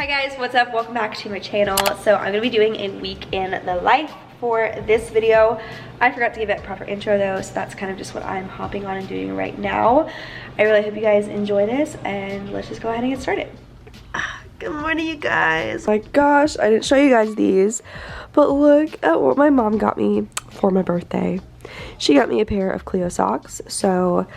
Hi guys, what's up? Welcome back to my channel. So I'm gonna be doing a week in the life for this video. I forgot to give it a proper intro though, so that's kind of just what I'm hopping on and doing right now. I really hope you guys enjoy this, and let's just go ahead and get started. Good morning, you guys. Oh my gosh, I didn't show you guys these, but look at what my mom got me for my birthday. She got me a pair of Cleo socks, so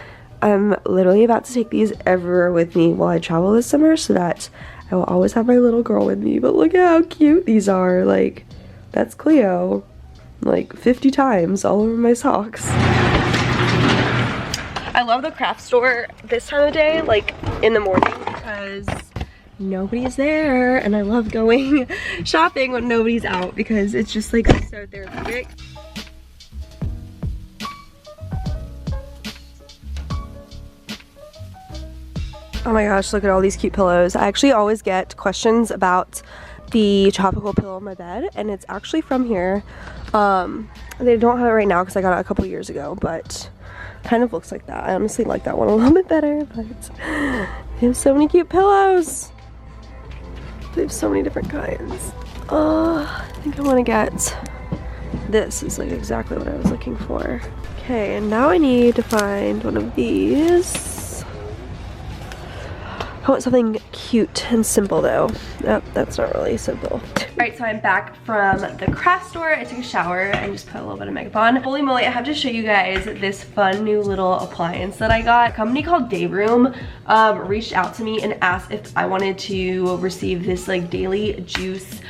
I'm literally about to take these everywhere with me while I travel this summer so that I will always have my little girl with me. But look at how cute these are. Like, that's Cleo like 50 times all over my socks. I love the craft store this time of day, like in the morning, because nobody's there, and I love going shopping when nobody's out because it's just like so therapeutic. Oh my gosh, look at all these cute pillows. I actually always get questions about the tropical pillow on my bed, and it's actually from here. They don't have it right now because I got it a couple years ago, but kind of looks like that. I honestly like that one a little bit better, but they have so many cute pillows. They have so many different kinds. I think I want to get this. Is like exactly what I was looking for. Okay, and now I need to find one of these. I want something cute and simple though. Nope, that's not really simple. Alright, so I'm back from the craft store. I took a shower and just put a little bit of makeup on. Holy moly, I have to show you guys this fun new little appliance that I got. A company called Dayroom reached out to me and asked if I wanted to receive this like daily juice.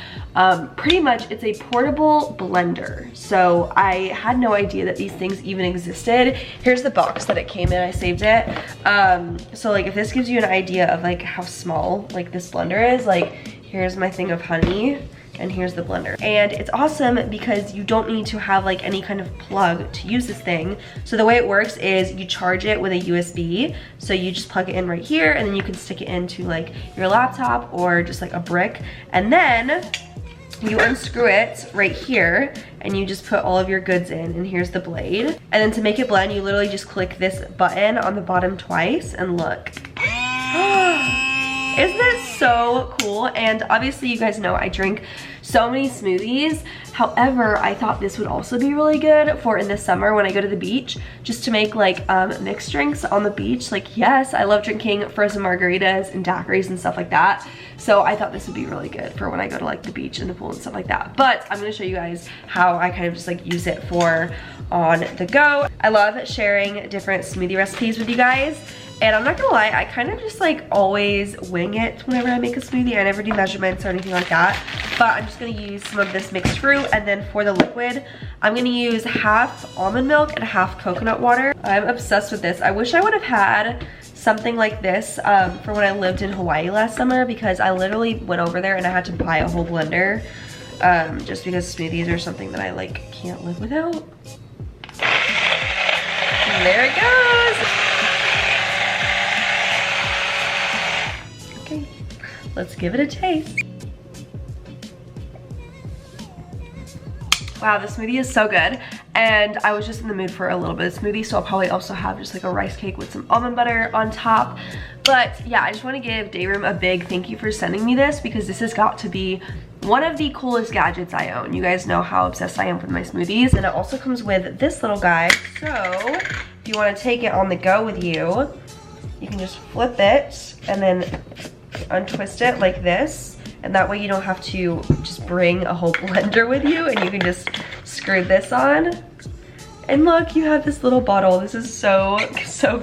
Pretty much it's a portable blender. So I had no idea that these things even existed. Here's the box that it came in. I saved it. So like if this gives you an idea of like how small like this blender is, like here's my thing of honey and here's the blender. And it's awesome because you don't need to have like any kind of plug to use this thing. So the way it works is you charge it with a USB. So you just plug it in right here, and then you can stick it into like your laptop or just like a brick. And then you unscrew it right here and you just put all of your goods in, and here's the blade. And then to make it blend, you literally just click this button on the bottom twice, and look. Isn't that so cool? And obviously you guys know I drink so many smoothies. However, I thought this would also be really good for in the summer when I go to the beach, just to make like mixed drinks on the beach. Like, yes, I love drinking frozen margaritas and daiquiris and stuff like that. So I thought this would be really good for when I go to like the beach and the pool and stuff like that. But I'm gonna show you guys how I kind of just like use it for on the go. I love sharing different smoothie recipes with you guys. And I'm not gonna lie, I kind of just like always wing it whenever I make a smoothie. I never do measurements or anything like that. But I'm just gonna use some of this mixed fruit, and then for the liquid, I'm gonna use half almond milk and half coconut water. I'm obsessed with this. I wish I would have had something like this for when I lived in Hawaii last summer, because I literally went over there and I had to buy a whole blender just because smoothies are something that I like can't live without. And there it goes. Okay, let's give it a taste. Wow, this smoothie is so good. And I was just in the mood for a little bit of smoothie, so I'll probably also have just like a rice cake with some almond butter on top. But yeah, I just want to give Dayroom a big thank you for sending me this, because this has got to be one of the coolest gadgets I own. You guys know how obsessed I am with my smoothies. And it also comes with this little guy. So if you want to take it on the go with you, you can just flip it and then untwist it like this. And that way you don't have to just bring a whole blender with you, and you can just screw this on. And look, you have this little bottle. This is so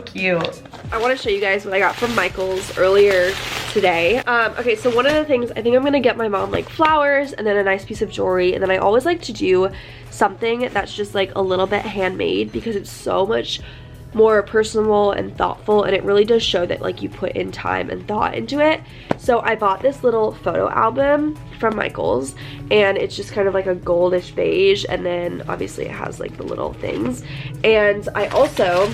cute. I want to show you guys what I got from Michael's earlier today. Okay, so one of the things, I think I'm gonna get my mom like flowers and then a nice piece of jewelry. And then I always like to do something that's just like a little bit handmade, because it's so much more personal and thoughtful, and it really does show that like you put in time and thought into it. So I bought this little photo album from Michael's, and it's just kind of like a goldish beige, and then obviously it has like the little things. And I also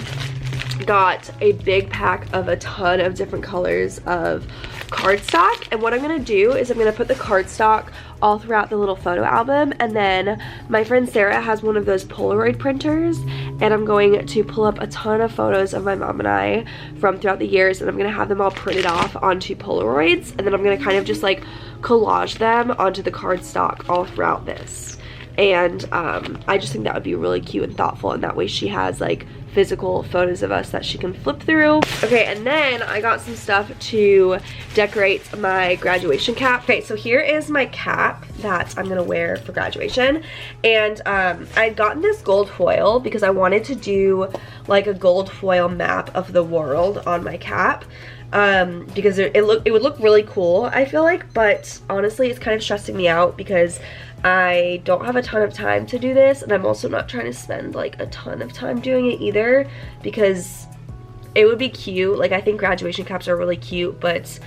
got a big pack of a ton of different colors of cardstock, and what I'm gonna do is I'm gonna put the cardstock all throughout the little photo album, and then my friend Sarah has one of those Polaroid printers, and I'm going to pull up a ton of photos of my mom and I from throughout the years, and I'm gonna have them all printed off onto Polaroids, and then I'm gonna kind of just like collage them onto the cardstock all throughout this. And I just think that would be really cute and thoughtful, and that way she has like physical photos of us that she can flip through. Okay, and then I got some stuff to decorate my graduation cap. Okay, so here is my cap that I'm gonna wear for graduation, and I'd gotten this gold foil because I wanted to do like a gold foil map of the world on my cap. Because it would look really cool, I feel like, but honestly it's kind of stressing me out because I don't have a ton of time to do this, and I'm also not trying to spend like a ton of time doing it either, because it would be cute. Like, I think graduation caps are really cute, but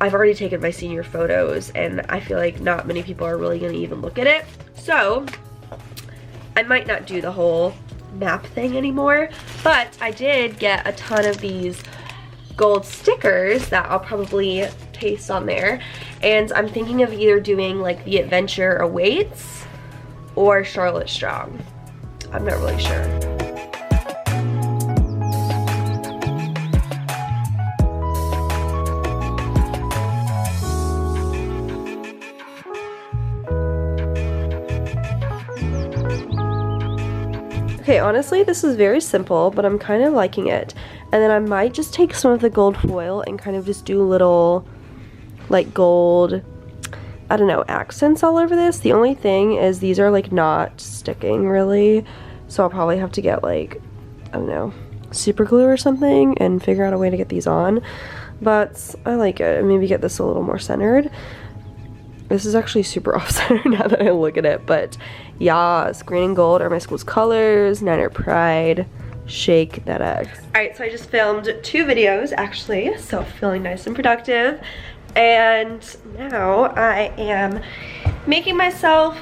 I've already taken my senior photos and I feel like not many people are really gonna even look at it. So I might not do the whole map thing anymore, but I did get a ton of these gold stickers that I'll probably paste on there, and I'm thinking of either doing like The Adventure Awaits or Charlotte Strong. I'm not really sure. Okay, honestly, this is very simple, but I'm kind of liking it. And then I might just take some of the gold foil and kind of just do little, like, gold, I don't know, accents all over this. The only thing is these are, like, not sticking, really. So I'll probably have to get, like, I don't know, super glue or something and figure out a way to get these on. But I like it. Maybe get this a little more centered. This is actually super off-center now that I look at it, but yes, green and gold are my school's colors. Niner Pride, shake that egg. Alright, so I just filmed 2 videos actually, so feeling nice and productive. And now I am making myself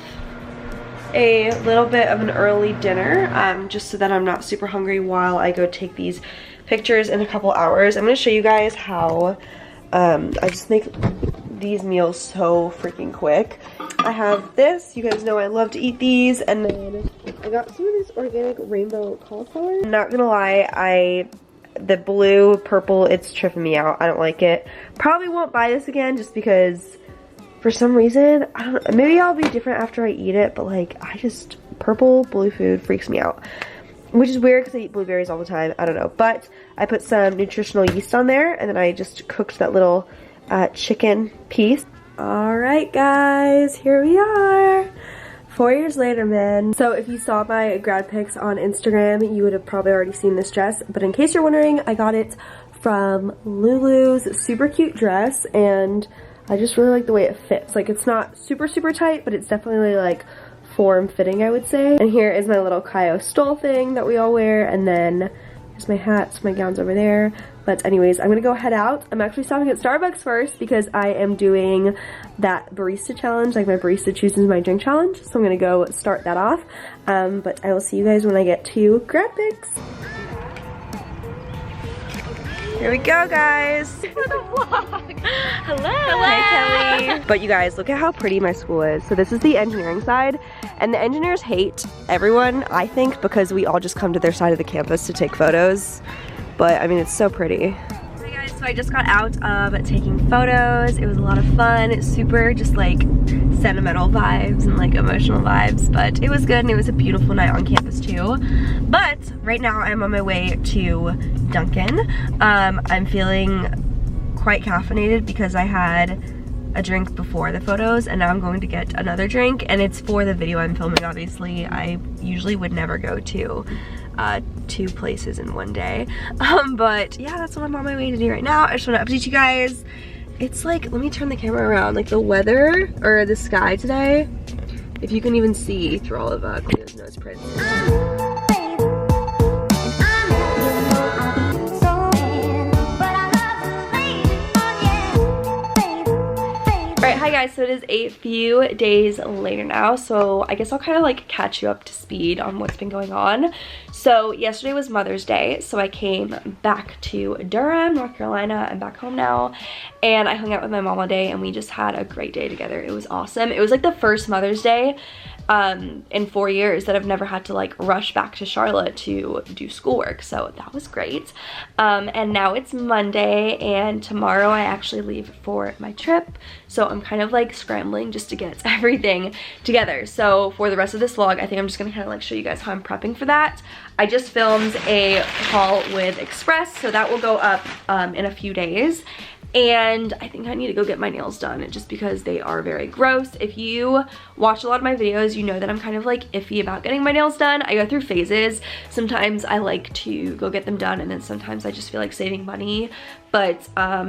a little bit of an early dinner, just so that I'm not super hungry while I go take these pictures in a couple hours. I'm going to show you guys how I just make these meals so freaking quick. I have this, you guys know I love to eat these, and then I got some of this organic rainbow cauliflower. I'm not gonna lie, the blue, purple, it's tripping me out. I don't like it. Probably won't buy this again just because for some reason, I don't, maybe I'll be different after I eat it, but like, purple, blue food freaks me out. Which is weird because I eat blueberries all the time, I don't know. But I put some nutritional yeast on there, and then I just cooked that little chicken piece. Alright guys, here we are. 4 years later, man. So if you saw my grad pics on Instagram, you would have probably already seen this dress. But in case you're wondering, I got it from Lulu's super cute dress, and I just really like the way it fits. Like, it's not super tight, but it's definitely like form-fitting, I would say. And here is my little Kaio stole thing that we all wear, and then there's my hats, my gowns over there. But anyways, I'm gonna go head out. I'm actually stopping at Starbucks first because I am doing that barista challenge, like my barista chooses my drink challenge. So I'm gonna go start that off. But I will see you guys when I get to grad pics. Here we go, guys. For the vlog. Hello. Hi, Kelly. But you guys, look at how pretty my school is. So this is the engineering side, and the engineers hate everyone, I think, because we all just come to their side of the campus to take photos. But I mean, it's so pretty. Hey guys, so I just got out of taking photos. It was a lot of fun. It's super just like sentimental vibes and like emotional vibes, but it was good, and it was a beautiful night on campus too. But right now I'm on my way to Dunkin'. I'm feeling quite caffeinated because I had a drink before the photos, and now I'm going to get another drink, and it's for the video I'm filming. Obviously, I usually would never go to 2 places in one day, but yeah, that's what I'm on my way to do right now. I just want to update you guys. It's like, let me turn the camera around, like the weather or the sky today, if you can even see through all of Cleo's nose prints. Alright, Alright, hi guys, so it is a few days later now, so I guess I'll kind of like catch you up to speed on what's been going on. So yesterday was Mother's Day, so I came back to Durham, North Carolina. I'm back home now, and I hung out with my mom all day, and we just had a great day together. It was awesome. It was like the first Mother's Day in 4 years that I've never had to like rush back to Charlotte to do schoolwork, so that was great. And now it's Monday, and tomorrow I actually leave for my trip, so I'm kind of like scrambling just to get everything together. So for the rest of this vlog, I think I'm just gonna kind of like show you guys how I'm prepping for that. I just filmed a haul with Express, so that will go up in a few days. And I think I need to go get my nails done just because they are very gross. If you watch a lot of my videos, you know that I'm kind of like iffy about getting my nails done. I go through phases. Sometimes I like to go get them done, and then sometimes I just feel like saving money. But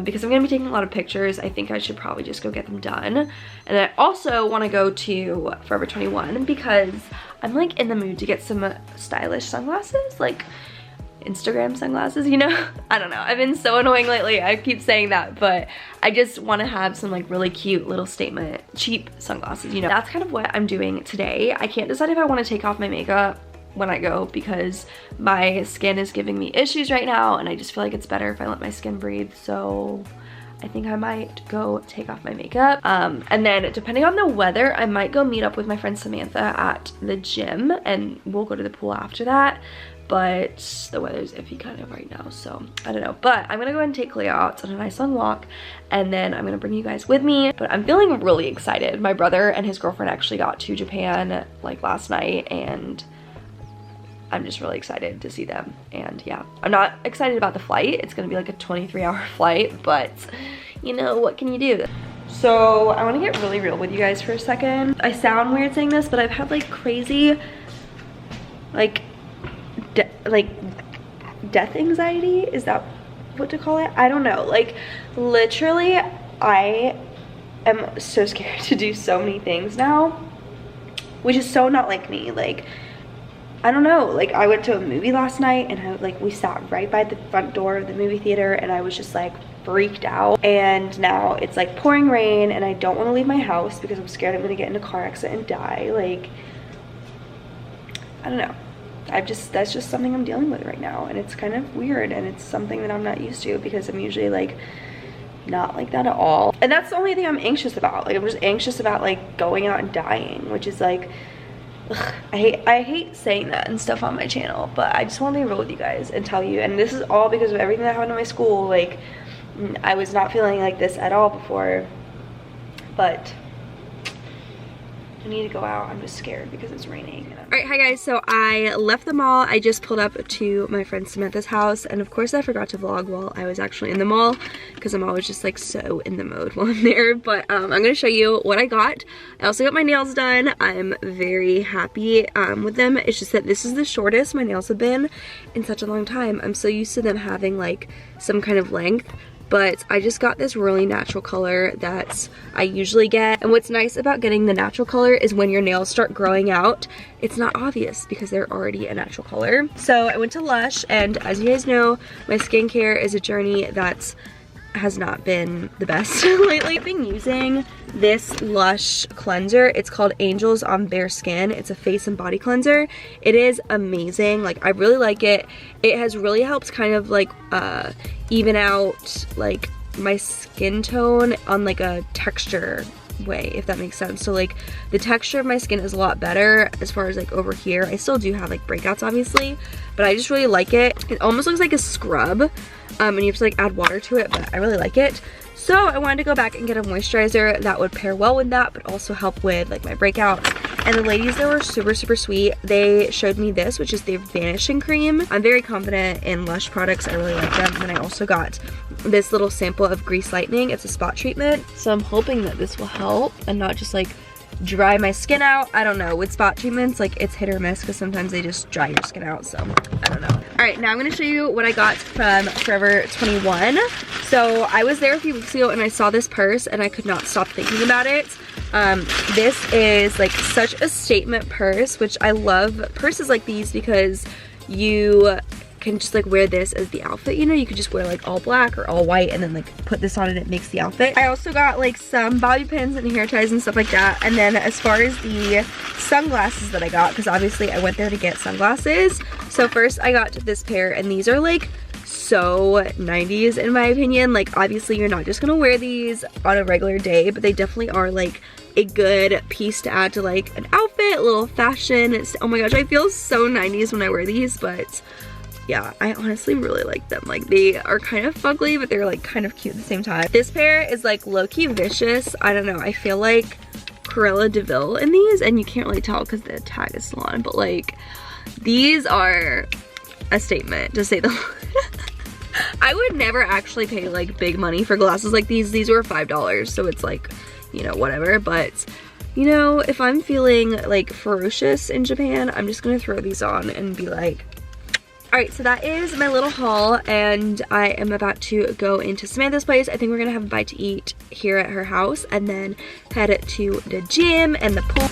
because I'm gonna be taking a lot of pictures, I think I should probably just go get them done. And I also wanna go to Forever 21 because I'm like in the mood to get some stylish sunglasses, like Instagram sunglasses, you know? I don't know, I've been so annoying lately. I keep saying that, but I just want to have some like really cute little statement cheap sunglasses, you know? That's kind of what I'm doing today. I can't decide if I want to take off my makeup when I go because my skin is giving me issues right now, and I just feel like it's better if I let my skin breathe. So I think I might go take off my makeup. And then depending on the weather, I might go meet up with my friend Samantha at the gym, and we'll go to the pool after that. But the weather's iffy kind of right now, so I don't know. But I'm gonna go ahead and take Cleo out on a nice long walk, and then I'm gonna bring you guys with me. But I'm feeling really excited. My brother and his girlfriend actually got to Japan like last night, and I'm just really excited to see them. And yeah, I'm not excited about the flight. It's gonna be like a 23-hour flight, but you know, what can you do? So I wanna get really real with you guys for a second. I sound weird saying this, but I've had like crazy, like death anxiety, is that what to call it? I don't know. Like literally I am so scared to do so many things now, which is so not like me. Like I don't know, like I went to a movie last night, and we sat right by the front door of the movie theater, and I was just like freaked out. And now it's like pouring rain, and I don't want to leave my house because I'm scared I'm gonna get in a car accident and die. Like I don't know, that's just something I'm dealing with right now, and it's kind of weird, and it's something that I'm not used to because I'm usually like not like that at all. And that's the only thing I'm anxious about. Like I'm just anxious about like going out and dying, which is like, ugh, I hate saying that and stuff on my channel, but I just want to be real with you guys and tell you. And this is all because of everything that happened in my school. Like I was not feeling like this at all before, but I need to go out. I'm just scared because it's raining. Alright, hi guys, so I left the mall. I just pulled up to my friend Samantha's house, and of course I forgot to vlog while I was actually in the mall because I'm always just like so in the mode while I'm there. But I'm gonna show you what I got. I also got my nails done. I'm very happy with them. It's just that this is the shortest my nails have been in such a long time. I'm so used to them having like some kind of length, but I just got this really natural color that I usually get. And what's nice about getting the natural color is when your nails start growing out, it's not obvious because they're already a natural color. So I went to Lush, and as you guys know, my skincare is a journey that has not been the best lately. I've been using this Lush cleanser. It's called Angels on Bare Skin. It's a face and body cleanser. It is amazing. Like I really like it. It has really helped kind of like even out like my skin tone on like a texture way, if that makes sense. So like the texture of my skin is a lot better as far as like over here. I still do have like breakouts obviously, but I just really like it. It almost looks like a scrub, and you have to like add water to it, but I really like it. So I wanted to go back and get a moisturizer that would pair well with that, but also help with like my breakout. And the ladies there were super sweet. They showed me this, which is the vanishing cream. I'm very confident in Lush products. I really like them. And I also got this little sample of Grease Lightning. It's a spot treatment, so I'm hoping that this will help and not just like dry my skin out. I don't know, with spot treatments, like it's hit or miss because sometimes they just dry your skin out, so I don't know. All right, now I'm gonna show you what I got from Forever 21. So I was there a few weeks ago and I saw this purse and I could not stop thinking about it. This is like such a statement purse, which I love purses like these because you can just like wear this as the outfit, you know? You could just wear like all black or all white and then like put this on and it makes the outfit. I also got like some bobby pins and hair ties and stuff like that. And then as far as the sunglasses that I got, because obviously I went there to get sunglasses. So first I got this pair, and these are like so 90s in my opinion. Like obviously you're not just gonna wear these on a regular day, but they definitely are like a good piece to add to like an outfit, a little fashion. Oh my gosh, I feel so 90s when I wear these, but yeah, I honestly really like them. Like they are kind of fugly, but they're like kind of cute at the same time. This pair is like low-key vicious. I don't know, I feel like Cruella de Vil in these, and you can't really tell because the tag is still on, but like these are a statement to say the I would never actually pay like big money for glasses like these. These were $5, so it's like, you know, whatever. But you know, if I'm feeling like ferocious in Japan, I'm just gonna throw these on and be like, all right. So that is my little haul, and I am about to go into Samantha's place. I think we're gonna have a bite to eat here at her house and then head to the gym and the pool.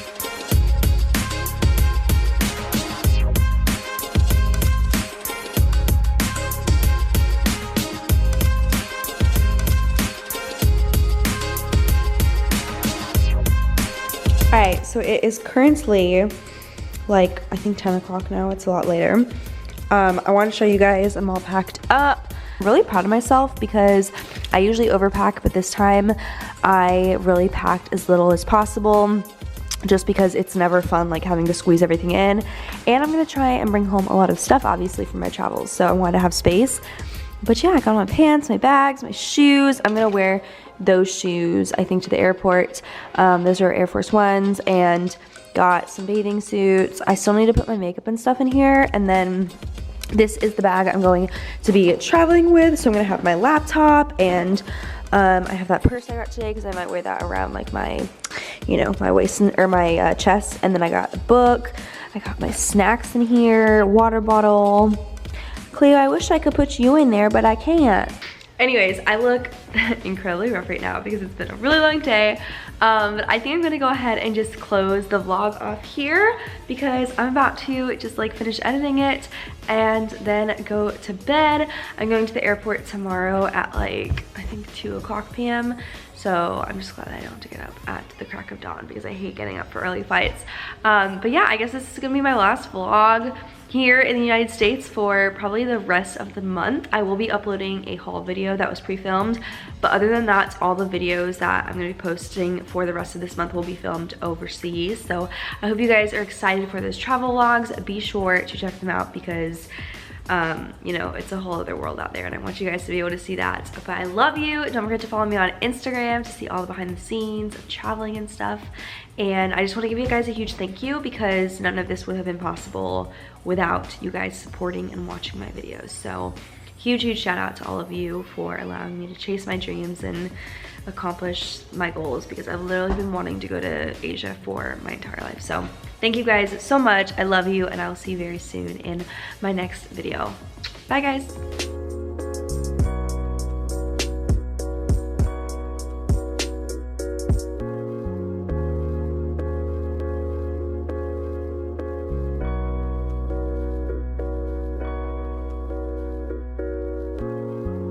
Alright, so it is currently like, I think 10 o'clock now. It's a lot later. I want to show you guys I'm all packed up. I'm really proud of myself because I usually overpack, but this time I really packed as little as possible just because it's never fun like having to squeeze everything in. And I'm going to try and bring home a lot of stuff obviously from my travels, so I wanted to have space. But yeah, I got my pants, my bags, my shoes. I'm going to wear those shoes I think to the airport. Those are Air Force Ones, and got some bathing suits. I still need to put my makeup and stuff in here, and then this is the bag I'm going to be traveling with. So I'm gonna have my laptop, and I have that purse I got today because I might wear that around like my, you know, my waist or my chest. And then I got a book, I got my snacks in here, water bottle. Cleo, I wish I could put you in there, but I can't. Anyways, I look incredibly rough right now because it's been a really long day. But I think I'm gonna go ahead and just close the vlog off here because I'm about to just like finish editing it and then go to bed. I'm going to the airport tomorrow at like, I think 2 o'clock p.m. So I'm just glad I don't have to get up at the crack of dawn because I hate getting up for early flights. But yeah, I guess this is gonna be my last vlog here in the United States for probably the rest of the month. I will be uploading a haul video that was pre-filmed, but other than that, all the videos that I'm gonna be posting for the rest of this month will be filmed overseas. So I hope you guys are excited for those travel vlogs. Be sure to check them out because you know, it's a whole other world out there and I want you guys to be able to see that. But I love you. Don't forget to follow me on Instagram to see all the behind the scenes of traveling and stuff. And I just want to give you guys a huge thank you because none of this would have been possible without you guys supporting and watching my videos. So huge shout out to all of you for allowing me to chase my dreams and accomplish my goals because I've literally been wanting to go to Asia for my entire life. So thank you guys so much. I love you, and I will see you very soon in my next video. Bye guys.